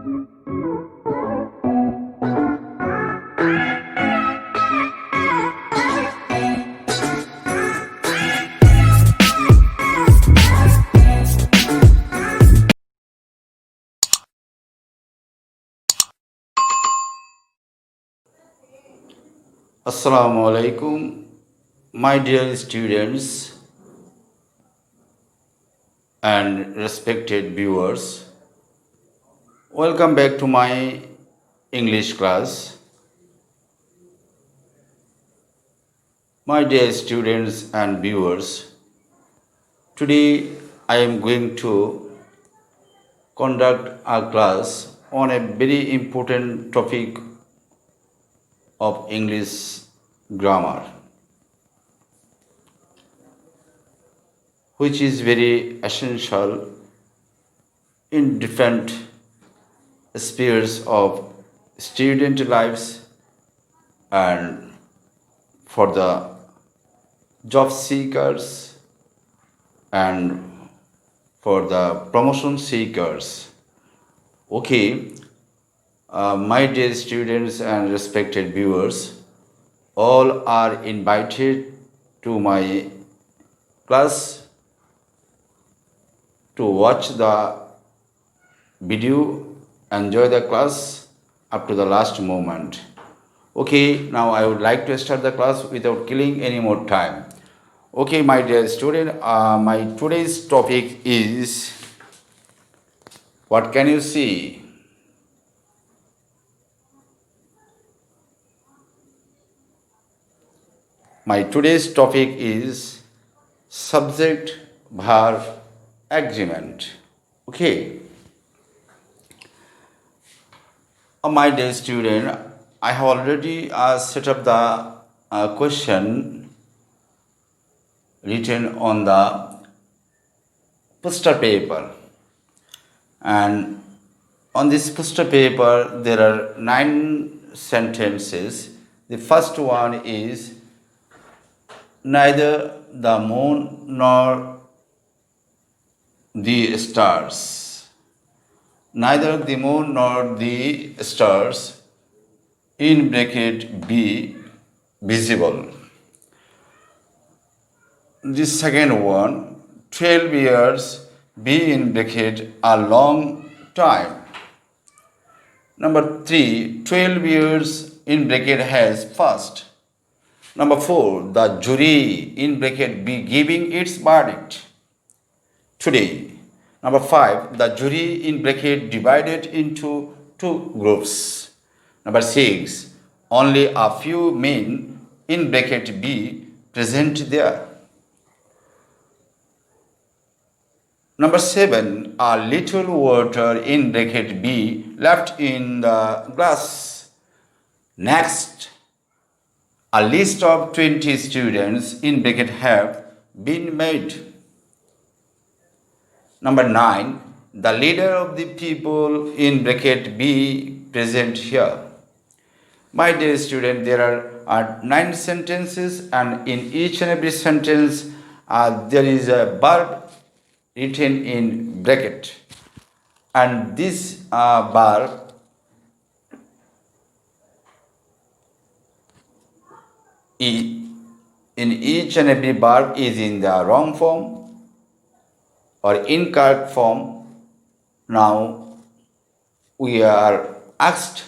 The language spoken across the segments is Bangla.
Assalamu alaikum, my dear students and respected viewers. Welcome back to my English class. My dear students and viewers, today I am going to conduct a class on a very important topic of English grammar, which is very essential in different spheres of student lives and for the job seekers and for the promotion seekers. Okay, my dear students and respected viewers, all are invited to my class to watch the video, enjoy the class up to the last moment. Okay, now I would like to start the class without killing any more time. Okay, my dear student, my today's topic is, what can you see? My today's topic is subject verb agreement. Okay. My dear student, I have already set up the question written on the poster paper, and on this poster paper there are 9 sentences. The first one is, neither the moon nor the stars. Neither the moon nor the stars in bracket be visible. The second one, 12 years be in bracket a long time. Number 3, 12 years in bracket has passed. Number 4, the jury in bracket be giving its verdict today. Number 5, the jury in bracket divided into 2 groups. Number 6, only a few men in bracket be present there. Number 7, a little water in bracket be left in the glass. Next, a list of 20 students in bracket have been made. Number 9, the leader of the people in bracket be present here. My dear student, there are 9 sentences, and in each and every sentence there is a verb written in bracket, and this verb in each and every verb is in the wrong form or incorrect form. Now we are asked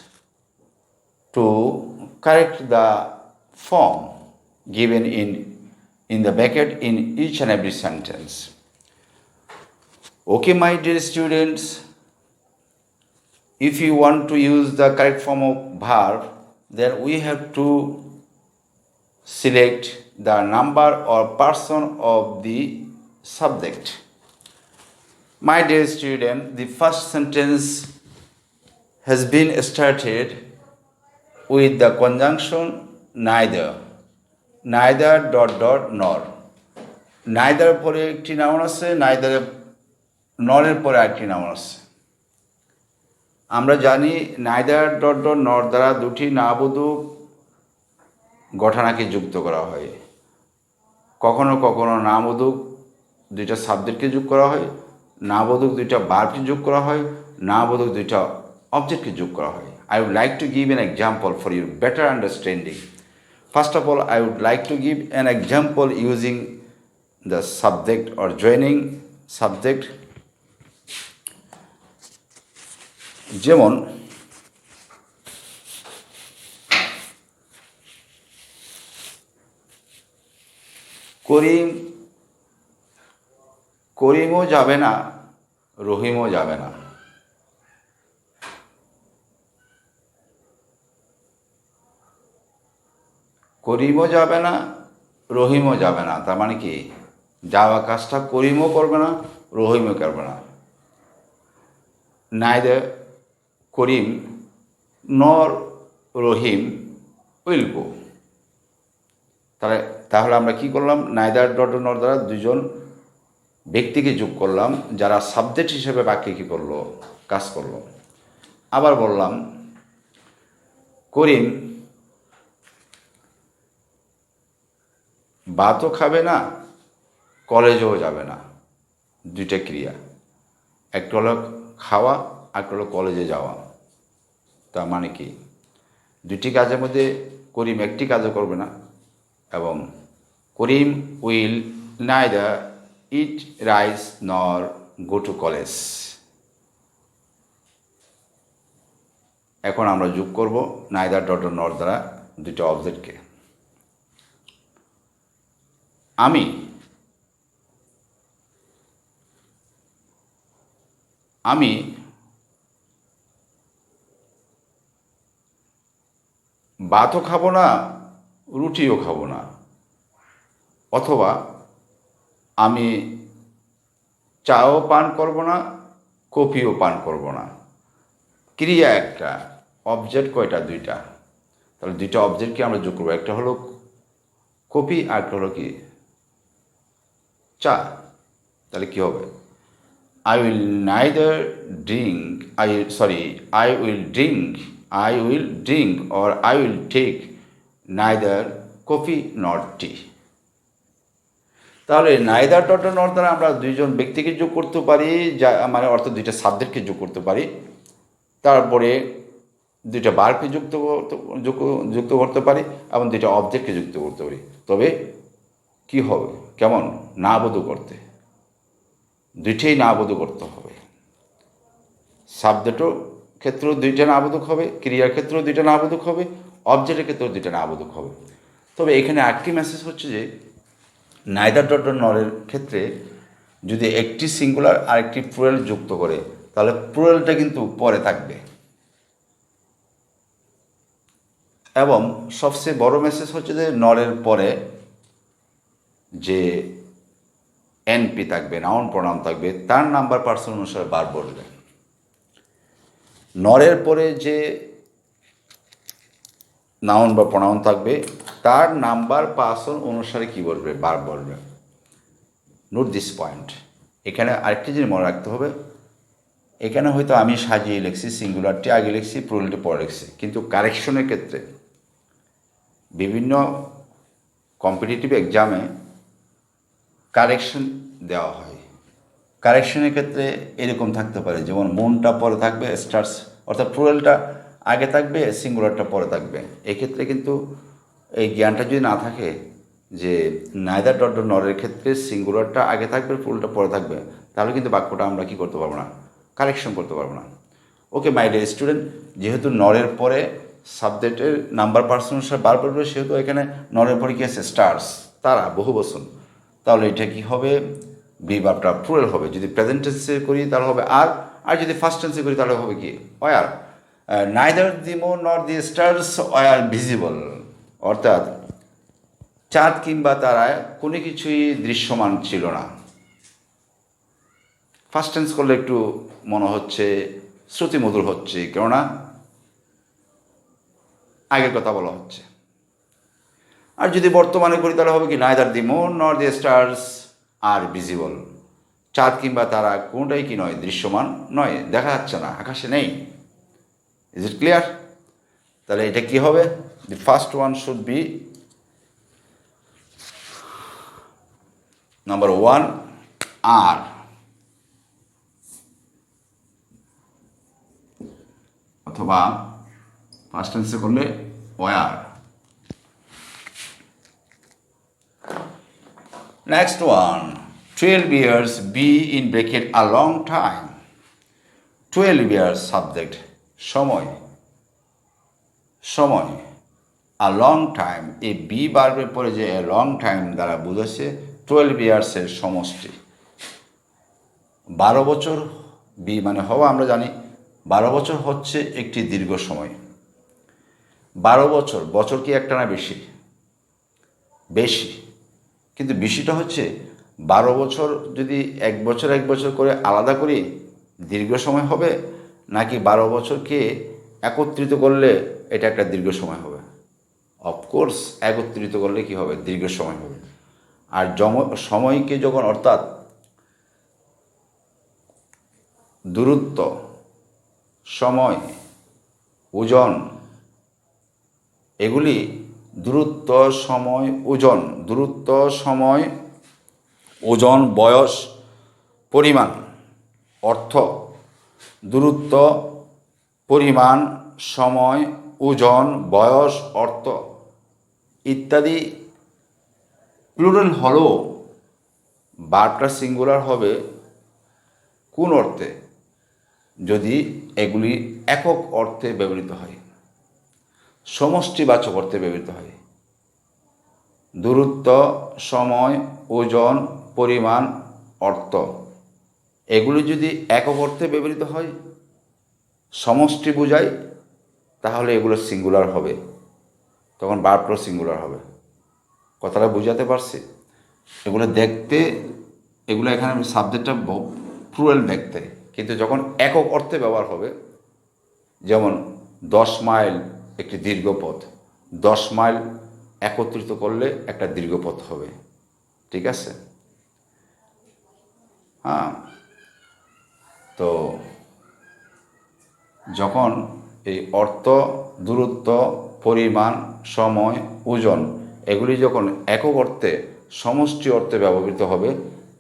to correct the form given in the bracket in each and every sentence. Okay, my dear students, if you want to use the correct form of verb, then we have to select the number or person of the subject. My dear student, the first sentence has been started with the conjunction neither. Neither dot dot nor. Neither পরে একটি নাউন আছে, neither নরের পরে আরেকটি নাউন আছে। আমরা জানি neither dot dot nor দ্বারা দুটি নাবোধক ঘটনাকে যুক্ত করা হয়। কখনো কখনো নাবোধক দুইটা সাবজেক্টকে যোগ করা হয়, নাবোধক দুইটা ভার্বকে যোগ করা হয়, নাবোধক দুইটা অবজেক্টকে যোগ করা হয়। I would like to give an example for your better understanding. First of all, I would like to give an example using the subject or joining subject. যেমন করিমও যাবে না, রহিমও যাবে না। করিমও যাবে না, রহিমও যাবে না, তার মানে কি যাওয়া কাজটা করিমও করবে না, রহিমও করবে না। নাইদার করিম নর রহিম উইল গো। তাহলে আমরা কি করলাম, নাইদার ডট নর দ্বারা দুজন ব্যক্তিকে যোগ করলাম যারা সাবজেক্ট হিসেবে বাক্যে কী করলো, কাজ করলো। আবার বললাম করিম ভাতও খাবে না, কলেজেও যাবে না। দুইটা ক্রিয়া, একটা হলো খাওয়া, একটা হলো কলেজে যাওয়া। তার মানে কি দুটি কাজের মধ্যে করিম একটি কাজও করবে না, এবং করিম উইল নাইদার ইট রাইস নর গো টু কলেজ। এখন আমরা যোগ করব নাইদার ডট নর দ্বারা দুটো অবজেক্টকে। আমি ভাতও খাবো না, রুটিও খাবো না। অথবা আমি চাও পান করব না, কফিও পান করব না। ক্রিয়া একটা, অবজেক্ট কয়টা, দুইটা। তাহলে দুইটা অবজেক্টকে আমরা যোগ করবো, একটা হলো কফি আর একটা হলো কি চা। তাহলে কি হবে, I will neither drink, I will drink or I will take neither coffee nor tea. তাহলে নাইদার ডট নর দ্বারা আমরা দুইজন ব্যক্তিকে যোগ করতে পারি, যা মানে অর্থাৎ দুইটা সাবজেক্টকে যোগ করতে পারি। তারপরে দুইটা বার্বকে যুক্ত করতে পারি এবং দুইটা অবজেক্টকে যুক্ত করতে পারি। তবে কি হবে, কেমন না বোধ করতে, দুইটাই না বোধ করতে হবে। সাবজেক্টও ক্ষেত্রেও দুইটা না বোধক হবে, ক্রিয়ার ক্ষেত্রেও দুইটা না বোধক হবে, অবজেক্টের ক্ষেত্রেও দুইটা না বোধক হবে। তবে এখানে একটি মেসেজ হচ্ছে যে নাইদার ডট নরের ক্ষেত্রে যদি একটি সিঙ্গুলার আর একটি প্লুরাল যুক্ত করে তাহলে প্লুরালটা কিন্তু পরে থাকবে। এবং সবচেয়ে বড় মেসেজ হচ্ছে যে নরের পরে যে এনপি থাকবে, নাউন প্রোনাউন থাকবে, তার নাম্বার পার্সন অনুসারে বার বলবে। নরের পরে যে নাউন বা প্রোনাউন থাকবে তার নাম্বার পার্সন অনুসারে কি বলবে, বার বলবে। Note this point. এখানে আরেকটি জিনিস মনে রাখতে হবে, এখানে হয়তো আমি সাজিয়ে লিখছি, সিঙ্গুলারটি আগে লিখছি, প্লুরালটি পরে লিখছি, কিন্তু কারেকশনের ক্ষেত্রে বিভিন্ন কম্পিটিটিভ এক্সামে কারেকশন দেওয়া হয়। কারেকশনের ক্ষেত্রে এরকম থাকতে পারে, যেমন মনটা পরে থাকবে, স্টার্স অর্থাৎ প্লুরালটা আগে থাকবে, সিঙ্গুলারটা পরে থাকবে। এক্ষেত্রে কিন্তু এই জ্ঞানটা যদি না থাকে যে নাইদার ডট নরের ক্ষেত্রে সিঙ্গুলারটা আগে থাকবে, প্লুরালটা পরে থাকবে, তাহলে কিন্তু বাক্যটা আমরা কী করতে পারবো না, কারেকশন করতে পারবো না। ওকে মাই ডিয়ার স্টুডেন্ট, যেহেতু নরের পরে সাবজেক্টের নাম্বার পার্সন অনুসারে বার করবে, সেহেতু এখানে নরের পরে কী আছে, স্টার্স, তারা, বহুবচন। তাহলে এটা কি হবে, ভার্বটা প্লুরাল হবে। যদি প্রেজেন্ট টেন্সে করি তাহলে হবে আর যদি ফার্স্ট টেন্সে করি তাহলে হবে কি, ওয়ার। নাইদার দি মুন নর দি স্টার্স ওয়ার ভিজিবল, অর্থাৎ চাঁদ কিংবা তারা কোনো কিছুই দৃশ্যমান ছিল না। ফার্স্ট টেন্স করলে একটু মনে হচ্ছে শ্রুতিমধুর হচ্ছে, কেননা আগের কথা বলা হচ্ছে। আর যদি বর্তমানে করি তাহলে হবে কি, নাইদার দি মুন নর দি স্টার্স আর ভিজিবল, চাঁদ কিংবা তারা কোনোটাই কি নয়, দৃশ্যমান নয়, দেখা যাচ্ছে না, আকাশে নেই। Is it clear? তাহলে এটা কি হবে, the first one should be number 1 আর, অথবা ফার্স্ট টেন্সে করলে were. Next one, 12 years, be in bracket a long time. 12 years subject, সময়, সময়, আ লং টাইম, এই বি বার্বের পরে যে লং টাইম দ্বারা বুঝেছে 12 ইয়ার্সের সমষ্টি। 12 বছর, বি মানে হওয়া, আমরা জানি 12 বছর হচ্ছে একটি দীর্ঘ সময়। 12 বছর, বছর কি একটা না বেশি? বেশি, কিন্তু বেশিটা হচ্ছে 12 বছর যদি এক বছর এক বছর করে আলাদা করি দীর্ঘ সময় হবে, নাকি 12 বছরকে একত্রিত করলে এটা একটা দীর্ঘ সময় হবে? অফকোর্স একত্রিত করলে কি হবে? দীর্ঘ সময় হবে। আর সময়কে যখন, অর্থাৎ দূরত্ব, সময়, ওজন, এগুলি দূরত্ব, সময়, ওজন, দূরত্ব, সময়, ওজন, বয়স, পরিমাণ, অর্থ, দূরত্ব, পরিমাণ, সময়, ওজন, বয়স, অর্থ ইত্যাদি প্লুরাল হলেও বারটা সিঙ্গুলার হবে কোন অর্থে? যদি এগুলি একক অর্থে ব্যবহৃত হয়, সমষ্টিবাচক অর্থে ব্যবহৃত হয়। দূরত্ব, সময়, ওজন, পরিমাণ, অর্থ এগুলি যদি একক অর্থে ব্যবহৃত হয়, সমষ্টি বোঝায়, তাহলে এগুলো সিঙ্গুলার হবে, তখন ভার্বটা সিঙ্গুলার হবে। কথাটা বুঝাতে পারছি? এগুলো দেখতে, এগুলো এখানে সাবজেক্টটা প্লুরাল দেখতে, কিন্তু যখন একক অর্থে ব্যবহার হবে, যেমন 10 মাইল একটি দীর্ঘ পথ, 10 মাইল একত্রিত করলে একটা দীর্ঘ পথ হবে। ঠিক আছে? হ্যাঁ, তো যখন এই অর্থ, দূরত্ব, পরিমাণ, সময়, ওজন এগুলি যখন একক অর্থে, সমষ্টি অর্থে ব্যবহৃত হবে,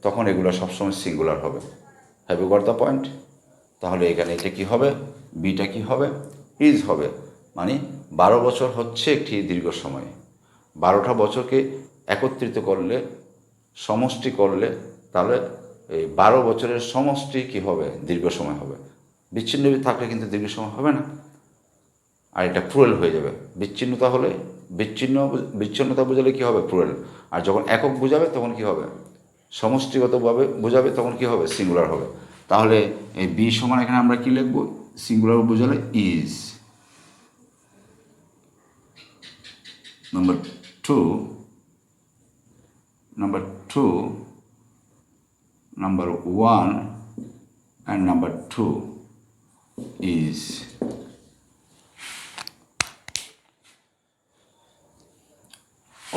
তখন এগুলো সবসময় সিঙ্গুলার হবে। Have you got the point? তাহলে এখানে এটা কি হবে? বিটা কি হবে? ইজ হবে। মানে 12 বছর হচ্ছে একটি দীর্ঘ সময়। 12টা বছরকে একত্রিত করলে, সমষ্টি করলে, তাহলে এই 12 বছরের সমষ্টি কি হবে? দীর্ঘ সময় হবে। বিচ্ছিন্ন থাকলে কিন্তু দীর্ঘ সময় হবে না, আর এটা প্লুরাল হয়ে যাবে। বিচ্ছিন্নতা হলে, বিচ্ছিন্নতা বোঝালে কি হবে? প্লুরাল। আর যখন একক বোঝাবে তখন কি হবে? সমষ্টিগতভাবে বোঝাবে, তখন কি হবে? সিঙ্গুলার হবে। তাহলে এই বি সমান এখানে আমরা কি লিখব? সিঙ্গুলার বোঝালে is. Number two, number 1 and number 2 is.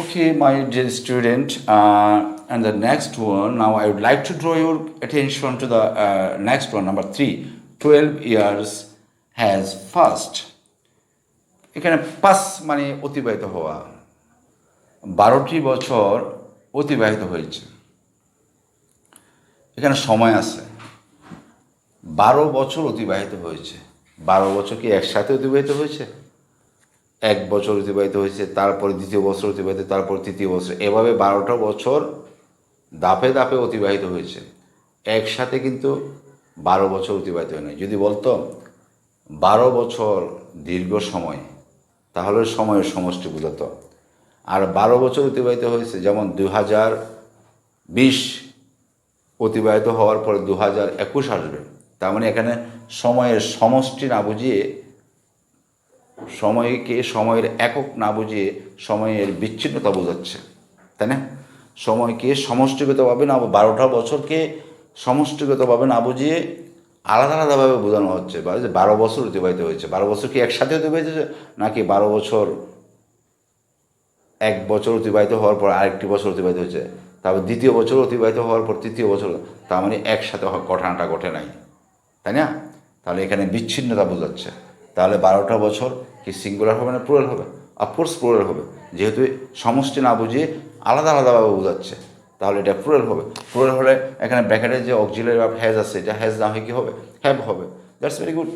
Okay, my dear student, and the next one, now I would like to draw your attention to the next one, number 3. 12 years has passed. এখানে পাস মানে অতিবাহিত হওয়া। 12টি বছর অতিবাহিত হয়েছে। এখানে সময় আছে, 12 বছর অতিবাহিত হয়েছে। 12 বছর কি একসাথে অতিবাহিত হয়েছে? এক বছর অতিবাহিত হয়েছে, তারপরে দ্বিতীয় বছর অতিবাহিত, তারপর তৃতীয় বছর, এভাবে 12টা বছর ধাপে ধাপে অতিবাহিত হয়েছে। একসাথে কিন্তু 12 বছর অতিবাহিত হয় না। যদি বলতো 12 বছর দীর্ঘ সময়, তাহলে সময়ের সমষ্টি বোঝাতো। আর 12 বছর অতিবাহিত হয়েছে, যেমন 2020 অতিবাহিত হওয়ার পরে 2021 আসবে, তার মানে এখানে সময়ের সমষ্টি না বুঝিয়ে, সময়কে সময়ের একক না বুঝিয়ে সময়ের বিচ্ছিন্নতা বোঝাচ্ছে, তাই না? সময়কে সমষ্টিগতভাবে না, 12টা বছরকে সমষ্টিগতভাবে না বুঝিয়ে আলাদা আলাদাভাবে বোঝানো হচ্ছে। বা যে 12 বছর অতিবাহিত হয়েছে, 12 বছর কি একসাথে অতিবাহিত হয়েছে, নাকি 12 বছর এক বছর অতিবাহিত হওয়ার পর আরেকটি বছর অতিবাহিত হয়েছে, তারপর দ্বিতীয় বছর অতিবাহিত হওয়ার পর তৃতীয় বছর, তার মানে একসাথে ঘটনাটা ঘটে নাই, তাই না? তাহলে এখানে বিচ্ছিন্নতা বোঝাচ্ছে। তাহলে 12টা বছর কি সিঙ্গুলার হবে না প্লুরাল হবে? অফকোর্স প্লুরাল হবে, যেহেতু সমষ্টি না বুঝিয়ে আলাদা আলাদাভাবে বোঝাচ্ছে, তাহলে এটা প্লুরাল হবে। প্লুরাল হলে এখানে ব্র্যাকেটের যে অক্সিলারি ভার্ব হ্যাজ আছে, এটা হ্যাজ না হয়ে কী হবে? হ্যাভ হবে। That's very good.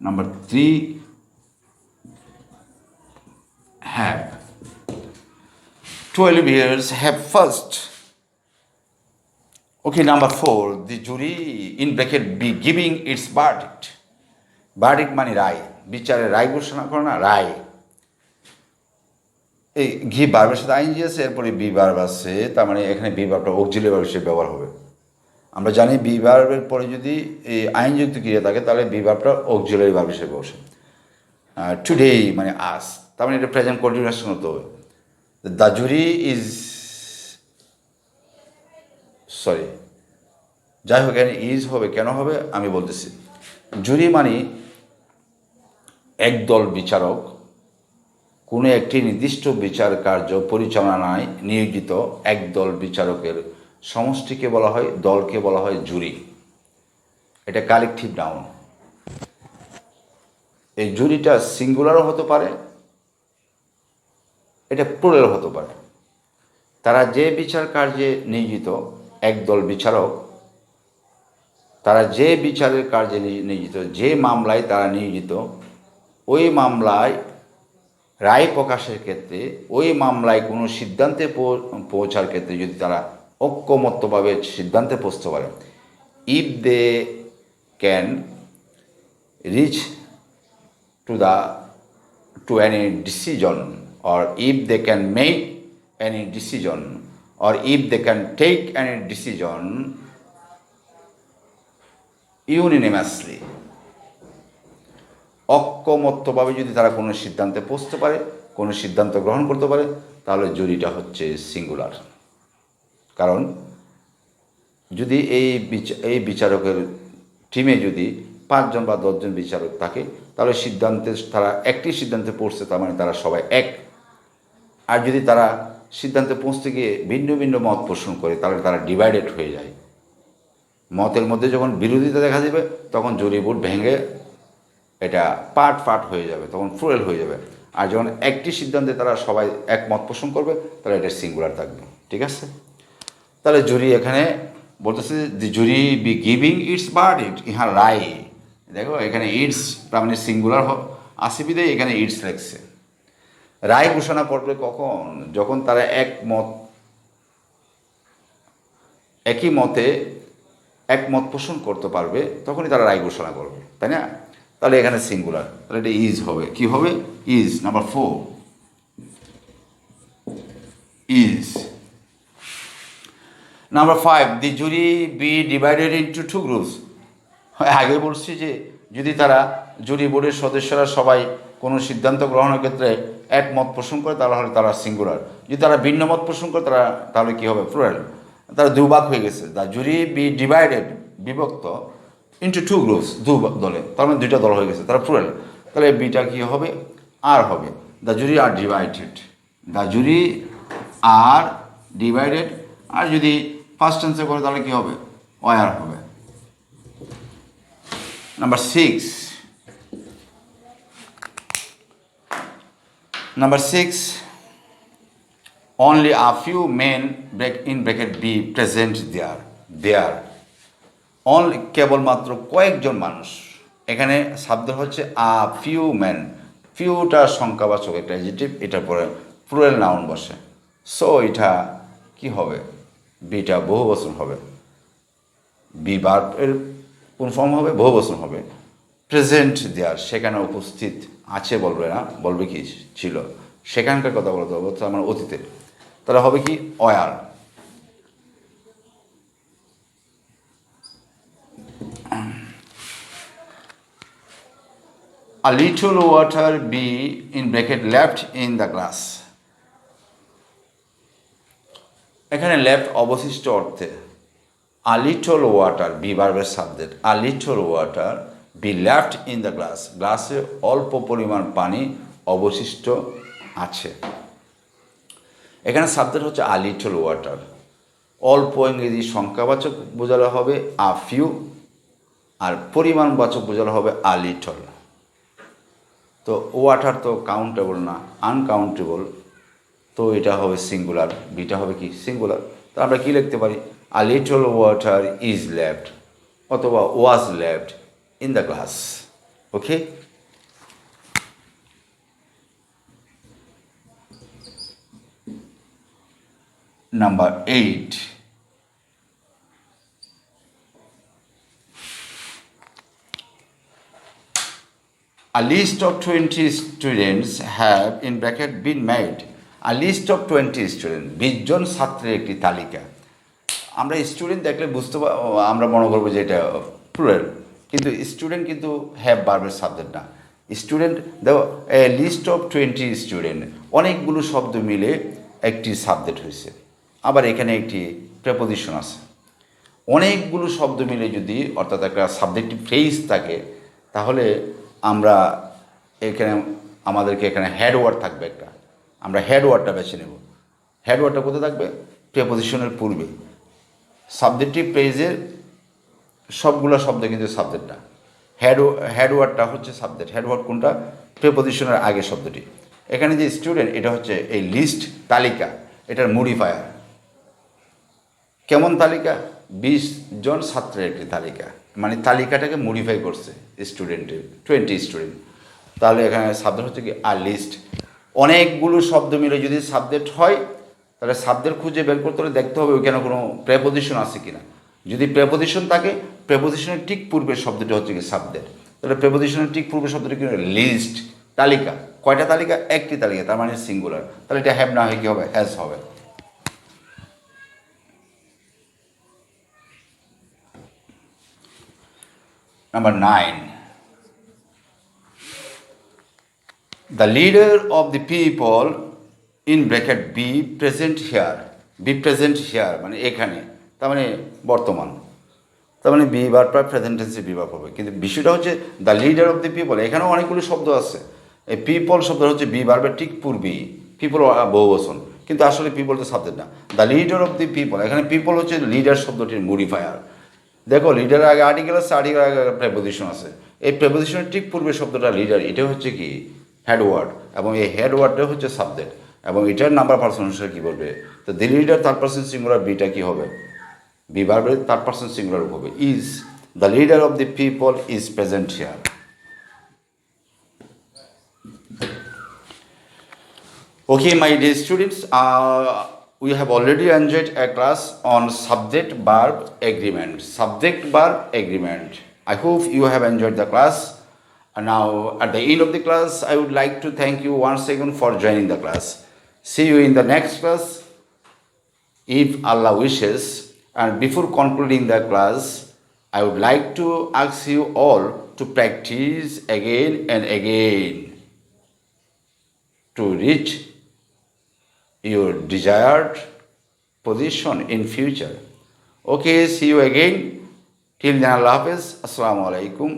Number 3, have 12 years have first. Okay, number 4, the jury in bracket be giving its verdict. Verdict মানে রায়, বিচারে রায় ঘোষণা করে না, রায়। এই ঘি বার্বের সাথে আইনজি আছে, এরপরে বি বার্ব আছে, তার মানে এখানে বি বার্বটা অক্সিলারি ভার্ব হিসেবে ব্যবহার হবে। আমরা জানি বি ভার্বের পরে যদি এই আইনযুক্ত ক্রিয়া থাকে তাহলে বি ভার্বটা অক্সিলারি ভার্ব হিসেবে বসে। টুডে মানে আজ, তার মানে এটা প্রেজেন্ট কন্টিনিউয়াস হতে হবে। দ্য জুরি ইজ, সরি যাই হোক এখানে ইজ হবে, কেন হবে আমি বলতেছি। জুরি মানে একদল বিচারক কোনো একটি নির্দিষ্ট বিচার কার্য পরিচালনায় নিয়োজিত একদল বিচারকের সমষ্টিকে বলা হয়, দলকে বলা হয় জুরি। এটা কালেকটিভ নাউন। এই জুরিটা সিঙ্গুলারও হতে পারে, এটা প্লুরাল হতে পারে। তারা যে বিচার কার্যে নিয়োজিত একদল বিচারক, তারা যে বিচারের কার্যে নিয়োজিত, যে মামলায় তারা নিয়োজিত, ওই মামলায় রায় প্রকাশের ক্ষেত্রে, ওই মামলায় কোনো সিদ্ধান্তে পৌঁছার ক্ষেত্রে যদি তারা ঐক্যমত্যভাবে সিদ্ধান্তে পৌঁছতে পারে, if they can reach to any decision, or if they can make any decision, or if they can take any decision unanimously, ঐক্যমত্যভাবে যদি তারা কোনো সিদ্ধান্তে পৌঁছতে পারে, কোনো সিদ্ধান্ত গ্রহণ করতে পারে, তাহলে জুরিটা হচ্ছে সিঙ্গুলার। কারণ যদি এই বিচারকের টিমে যদি 5 জন বা 10 জন বিচারক থাকে, তাহলে তারা একটি সিদ্ধান্তে পৌঁছছে, তার মানে তারা সবাই এক। আর যদি তারা সিদ্ধান্তে পৌঁছতে গিয়ে ভিন্ন ভিন্ন মত পোষণ করে, তাহলে তারা ডিভাইডেড হয়ে যায়। মতের মধ্যে যখন বিরোধিতা দেখা দেবে, তখন জুরি বোর্ড ভেঙে এটা পার্ট হয়ে যাবে, তখন প্লুরাল হয়ে যাবে। আর যখন একটি সিদ্ধান্তে তারা সবাই একমত পোষণ করবে, তাহলে এটা সিঙ্গুলার থাকবে। ঠিক আছে? তাহলে জুরি এখানে বলতেছে দি jury B giving it's verdict, ইহা রায়। দেখো এখানে ইটস তার মানে সিঙ্গুলার আসিবিদে এখানে ইটস লেখছে। রায় ঘোষণা করবে কখন? যখন তারা একমত পোষণ করতে পারবে, তখনই তারা রায় ঘোষণা করবে, তাই না? তাহলে এখানে সিঙ্গুলার, তাহলে এটা ইজ হবে। কি হবে? Is. Number 4, is. Number 5, the jury be divided into 2 groups. আগে বলছি যে যদি তারা জুরি বোর্ডের সদস্যরা সবাই কোনো সিদ্ধান্ত গ্রহণের ক্ষেত্রে একমত পোষণ করে, তাহলে তারা সিঙ্গুলার। যদি তারা ভিন্ন মত পোষণ করে, তাহলে কী হবে? প্লুরাল। তারা দুভাগ হয়ে গেছে। দ্য জুরি বি ডিভাইডেড, বিভক্ত, ইন্টু 2 গ্রুপস, দলে, তার মানে 2টা দল হয়ে গেছে, তারা প্লুরাল। তাহলে বিটা কী হবে? আর হবে। The jury are divided, the jury are divided. আর যদি ফার্স্ট টেন্সে করে তাহলে কী হবে? ওয়ার হবে। Number 6. Number 6, only a few men in bracket be present there. Only, কেবলমাত্র কয়েকজন মানুষ। এখানে শব্দ হচ্ছে a few men। ফিউটা সংখ্যাবাচক একটা অ্যাডজেক্টিভ, এটার পরে প্লুরাল নাউন বসে। সো এটা কি হবে? বিটা বহুবচন হবে। বি ভার্বের কোন ফর্ম হবে? বহুবচন হবে। প্রেজেন্ট দেয়ার, সেখানে উপস্থিত আছে বলবে না, বলবে কি ছিল, সেখানকার কথা বলতে হবে, আমার অতীতে। তাহলে হবে কি? War. A little water be in bracket left in the glass. এখানে লেফট অবশিষ্ট অর্থে। A little water, বি ভার্বের subject. A little water be left in the glass. গ্লাসে অল্প পরিমাণ পানি অবশিষ্ট আছে। এখানে সাবজেক্ট হচ্ছে a little water। অল্প ইংরেজি সংখ্যাবাচক বোঝালে হবে a few, আর পরিমাণবাচক বোঝালে হবে a little। তো ওয়াটার তো কাউন্টেবল না, আনকাউন্টেবল, তো এটা হবে সিঙ্গুলার। বিটা হবে কি? সিঙ্গুলার। তো আমরা কী লিখতে পারি? A little water is left, অথবা was left in the glass। Okay. Number 8. A list of 20 students have in bracket been made. A list of 20 students, 20 জন ছাত্রের একটি তালিকা। আমরা স্টুডেন্ট দেখলে আমরা মনে করবো যে এটা প্লুরাল, কিন্তু স্টুডেন্ট কিন্তু হ্যাভ ভার্বের সাবজেক্ট না। স্টুডেন্ট দেখো, এ লিস্ট অফ 20 স্টুডেন্ট, অনেকগুলো শব্দ মিলে একটি সাবজেক্ট হয়েছে। আবার এখানে একটি প্রেপোজিশন আছে। অনেকগুলো শব্দ মিলে যদি অর্থাৎ একটা সাবজেক্টিভ ফ্রেজ থাকে, তাহলে আমরা আমাদেরকে এখানে হেড ওয়ার্ড থাকবে একটা, আমরা হেড ওয়ার্ডটা বেছে নেব। হেড ওয়ার্ডটা কোথায় থাকবে? প্রেপোজিশনের পূর্বে। সাবজেক্টিভ ফ্রেজের সবগুলো শব্দ কিন্তু সাবজেক্ট না, হেড ওয়ার্ডটা হচ্ছে সাবজেক্ট। হেড ওয়ার্ড কোনটা? প্রেপোজিশনের আগে শব্দটি। এখানে যে স্টুডেন্ট, এটা হচ্ছে এই লিস্ট, তালিকা, এটার মডিফায়ার। কেমন তালিকা? 20 জন ছাত্রের একটি তালিকা, মানে তালিকাটাকে মডিফাই করছে স্টুডেন্টের, 20 স্টুডেন্ট। তাহলে এখানে সাবজেক্ট হচ্ছে কি আর লিস্ট। অনেকগুলো শব্দ মিলে যদি সাবজেক্ট হয়, তাহলে সাবজেক্ট খুঁজে বের করতে হলে দেখতে হবে ওইখানে কোনো প্রেপোজিশন আছে কিনা। যদি প্রেপোজিশন থাকে, প্রেপোজিশনের ঠিক পূর্বের শব্দটি হচ্ছে কি সাবজেক্ট। তাহলে প্রেপোজিশনের ঠিক পূর্বের শব্দটি কি? লিস্ট, তালিকা। কয়টা তালিকা? একটি তালিকা, তার মানে সিঙ্গুলার। তাহলে এটা হ্যাভ না হয় কি হবে? হ্যাজ হবে। Number 9. The leader of the people in bracket be present here. Be present here মানে এখানে, তার মানে বর্তমান, তার মানে বি বার প্রায় প্রেজেন্ট টেন্সে বিভাগ হবে। কিন্তু বিষয়টা হচ্ছে the leader of the people, এখানেও অনেকগুলো শব্দ আছে। এই পিপল শব্দ হচ্ছে বি ভার্বের ঠিক পূর্বেই। পিপল বহুবচন, কিন্তু আসলে পিপল তো সাবজেক্ট না। The leader of the people, এখানে পিপল হচ্ছে লিডার শব্দটির মডিফায়ার। দেখো, লিডারের আগে আর্টিকেল আছে, আর্টিকেলের আগে প্রেপোজিশন আছে। এই প্রেপোজিশনের ঠিক পূর্বের শব্দটা লিডার, এটা হচ্ছে কি হেড ওয়ার্ড, এবং এই হেড ওয়ার্ডটা হচ্ছে সাবজেক্ট, এবং এটার নাম্বার পার্সন হিসেবে কী বলবে? তো the leader third person singular, বিটা কী হবে? বি ভার্বের থার্ড পার্সন সিঙ্গুলার হবে is. The leader of the people is present here. Okay, my dear students, we have already enjoyed a class on subject-verb agreement. Subject-verb agreement. I hope you have enjoyed the class. And now, at the end of the class, I would like to thank you once again for joining the class. See you in the next class, if Allah wishes. And before concluding the class, I would like to ask you all to practice again and again to reach your desired position in future. Okay, see you again. Till then, Allah Hafiz. Assalamu alaikum.